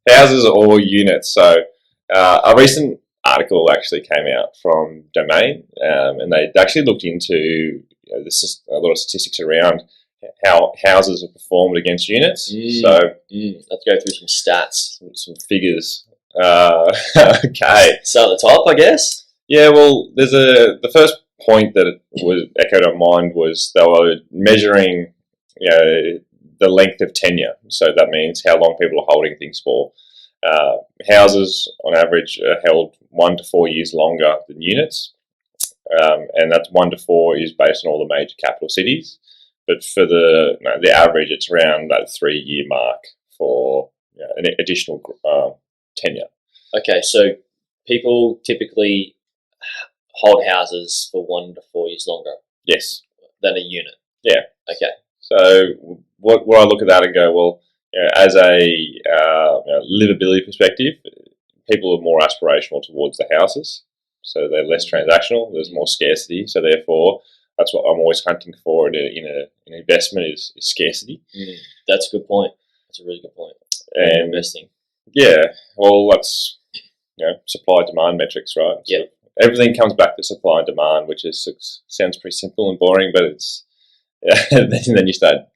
houses or units. So a recent article actually came out from Domain, and they actually looked into a lot of statistics around how houses have performed against units. Let's go through some stats, some figures. Okay. So at the top, I guess. Yeah. Well, the first point that was echoed on mind was they were measuring, the length of tenure. So that means how long people are holding things for. Houses, on average, are held 1 to 4 years longer than units, and that 1 to 4 is based on all the major capital cities. But for the average, it's around that 3-year mark for an additional tenure. Okay, so people typically hold houses for 1 to 4 years longer. Yes. Than a unit. Yeah. Okay. So what I look at that and go, well, as a livability perspective, people are more aspirational towards the houses, so they're less transactional. There's more scarcity, so therefore, that's what I'm always hunting for in an investment is scarcity. That's a good point. That's a really good point. And investing. Yeah, well, that's supply demand metrics, right? Yeah. So everything comes back to supply and demand, which sounds pretty simple and boring, but it's then you start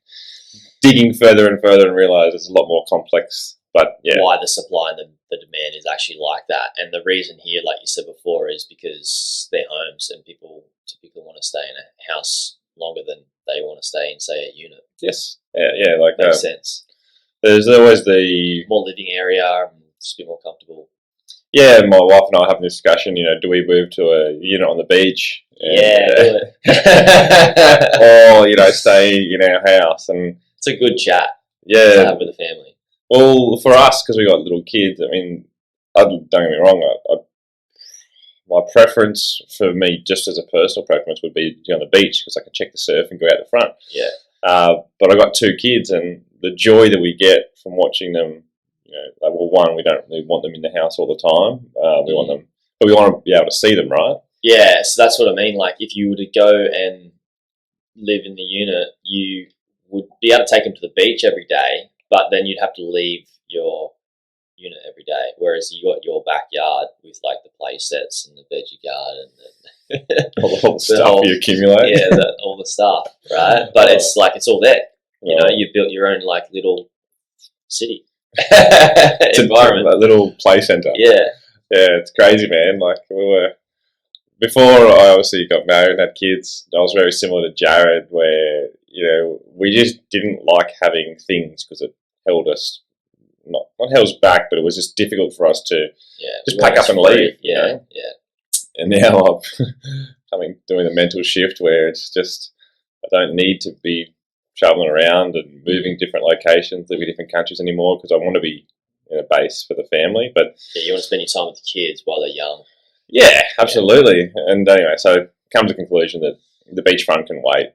digging further and further and realize it's a lot more complex. But why the supply and the demand is actually like that, and the reason here, like you said before, is because they're homes and people typically want to stay in a house longer than they want to stay in, say, a unit. Yes, yeah, like makes sense. There's always the more living area, just a bit more comfortable. Yeah, my wife and I have this discussion. Do we move to a unit on the beach? Do it. Or stay in our house, and it's a good chat. Yeah, to have with the family. Well, for us, because we got little kids, I mean, don't get me wrong. My preference for me, just as a personal preference, would be to be on the beach because I can check the surf and go out the front. Yeah. But I got 2 kids, and the joy that we get from watching them. One, we don't really want them in the house all the time. We want them, but we want to be able to see them, right? Yeah, so that's what I mean. Like, if you were to go and live in the unit, you would be able to take them to the beach every day, but then you'd have to leave your unit every day. Whereas you got your backyard with like the play sets and the veggie garden and all the stuff you accumulate. Yeah, all the stuff, right? But it's like it's all there. You've built your own like little city. Environment, a little play center. Yeah, it's crazy, man. Like before I obviously got married and had kids. I was very similar to Jared, where we just didn't like having things because it held us not held us back, but it was just difficult for us to just pack up and leave. Yeah. And now I'm doing the mental shift where it's just I don't need to be traveling around and moving different locations, living in different countries anymore because I want to be in a base for the family. But you want to spend your time with the kids while they're young. Yeah, absolutely. And anyway, so come to the conclusion that the beachfront can wait.